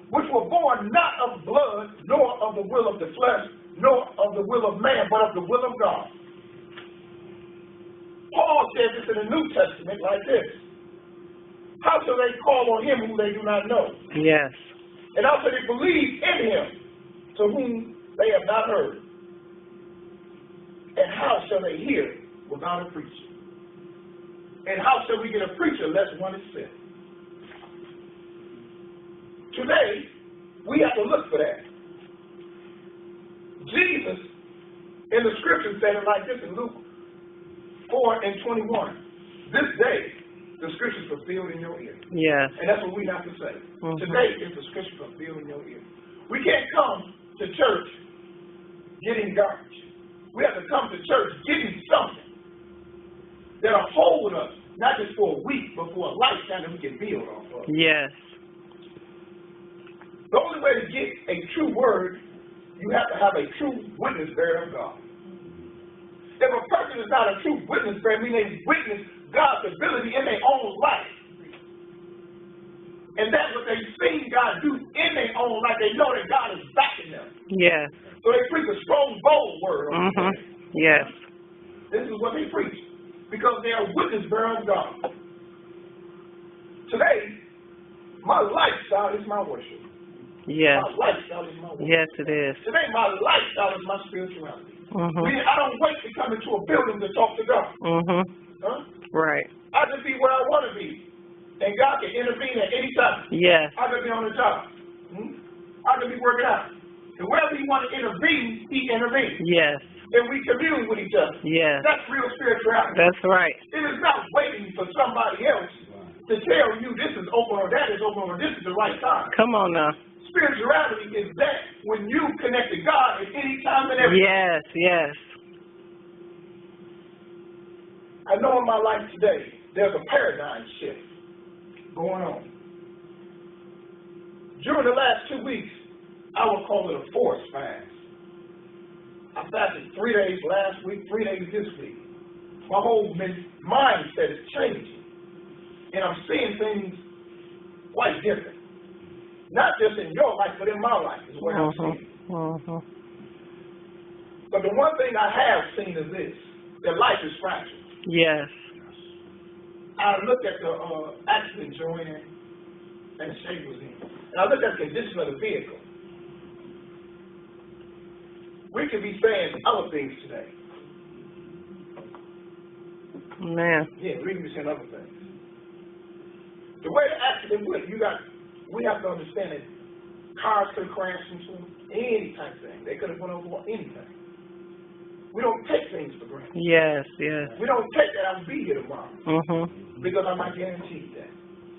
which were born not of blood, nor of the will of the flesh, nor of the will of man, but of the will of God. Paul says this in the New Testament like this. How shall they call on him whom they do not know? Yes. And how shall they believe in him to whom they have not heard? And how shall they hear without a preacher? And how shall we get a preacher unless one is sent? Today, we have to look for that. Jesus, in the scripture, said it like this in Luke 4:21. This day, the scriptures fulfilled in your ear. Yes. And that's what we have to say. Today is the scripture fulfilled in your ear. We can't come to church getting garbage. We have to come to church getting something that'll hold us, not just for a week, but for a lifetime that we can build off of. Yes. The only way to get a true word, you have to have a true witness bearer of God. If a person is not a true witness bearer, meaning they witness God's ability in their own life, and that's what they've seen God do in their own life, they know that God is backing them. Yes. So they preach a strong, bold word. Yes. This is what they preach, because they are witness bearer of God. Today, my lifestyle is my worship. Yes. My lifestyle is my worship. Yes, it is. Today, my lifestyle is my spirituality. I don't wait to come into a building to talk to God. Huh? Right. I just be where I want to be. And God can intervene at any time. Yes. I could be on the job. I could be working out. And wherever He want to intervene, He intervenes. Yes. And we commune with each other. Yes. That's real spirituality. That's right. It is not waiting for somebody else to tell you this is open or that is open or this is the right time. Come on now. Spirituality is that when you connect to God at any time and every time. Yes, yes. I know in my life today, there's a paradigm shift going on. During the last 2 weeks, I would call it a forced fast. I fasted 3 days last week, 3 days this week. My whole mindset is changing. And I'm seeing things quite different. Not just in your life, but in my life is what I'm seeing. But the one thing I have seen is this, that life is fragile. Yes. I looked at the accident Joanne and Shay was in. And I looked at the condition of the vehicle. We could be saying other things today. Man. Yeah, we could be saying other things. The way the accident went, we have to understand that cars could have crashed into them, any type of thing. They could have went over anything. We don't take things for granted. Yes, yes. We don't take that I'll be here tomorrow. Because I'm not guaranteed that.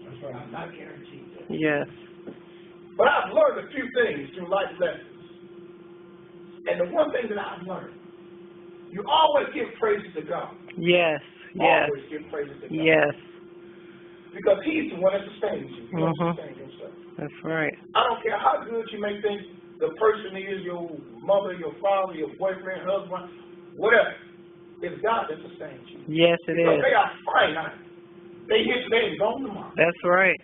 That's right. I'm not guaranteed that. Yes. But I've learned a few things through life lessons. And the one thing that I've learned, you always give praises to God. Yes, yes. Always give praises to God. Yes. Because He's the one that sustains you. You don't sustain yourself. That's right. I don't care how good you may think the person is, your mother, your father, your boyfriend, husband, whatever. It's God that sustains you. Yes, it because is. They are finite. They here today and gone tomorrow. That's right.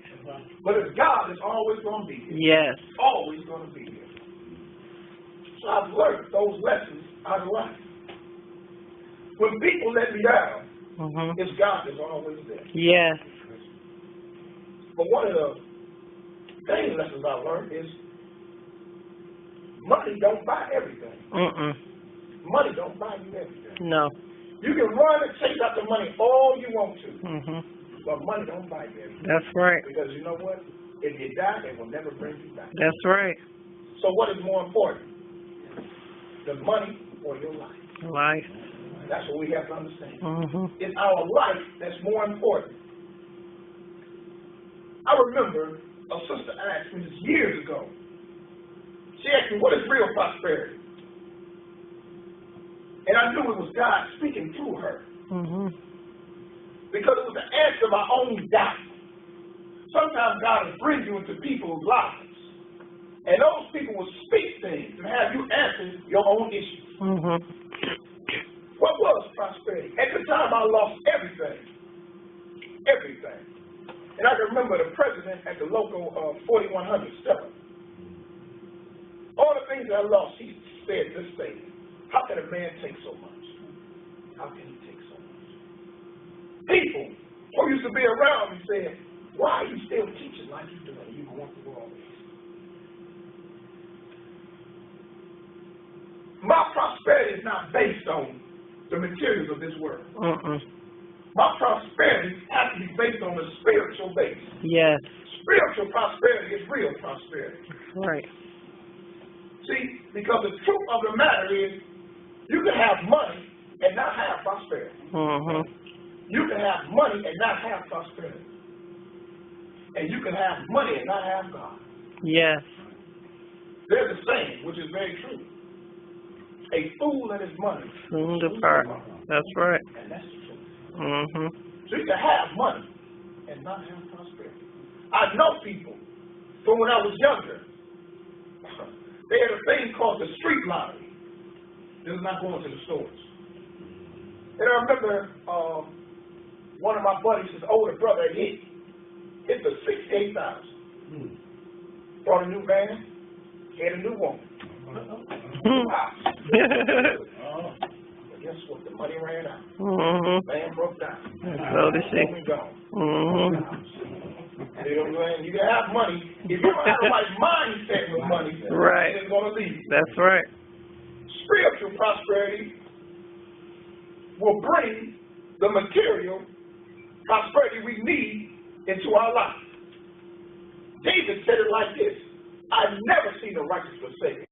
But it's God that's always going to be here. Yes. Always going to be here. So I've learned those lessons out of life. When people let me down, it's God that's always there. Yes. But one of the main lessons I learned is money don't buy everything. Money don't buy you everything. No. You can run and chase after money all you want to, but money don't buy you everything. That's right. Because you know what? If you die, they will never bring you back. That's right. So what is more important? The money or your life? Life. That's what we have to understand. It's our life that's more important. I remember a sister asked me this years ago. She asked me, what is real prosperity? And I knew it was God speaking to her. Because it was the answer to my own doubt. Sometimes God will bring you into people's lives. And those people will speak things and have you answer your own issues. What was prosperity? At the time, I lost everything. Everything. And I can remember the president at the local 4100 Stella. days I lost, he said this thing. How can a man take so much? How can he take so much? People who used to be around me said, why are you still teaching like you're doing? You're going through all this. My prosperity is not based on the materials of this world. My prosperity has to be based on the spiritual base. Yes. Spiritual prosperity is real prosperity. Right. See, because the truth of the matter is, you can have money and not have prosperity. You can have money and not have prosperity. And you can have money and not have God. Yes. There's a saying, which is very true. A fool and his money Soon depart. That's right. And that's the truth. So you can have money and not have prosperity. I know people from when I was younger. They had a thing called the street lottery. This is not going to the stores. And I remember one of my buddies, his older brother, hit the 68,000. Brought a new van, had a new woman. Wow. But guess what? The money ran out. Man broke down. So did she. You can have money. If you don't have the right mindset with money, right, it's going to leave you. That's right. Spiritual prosperity will bring the material prosperity we need into our life. David said it like this: I've never seen the righteous forsaken,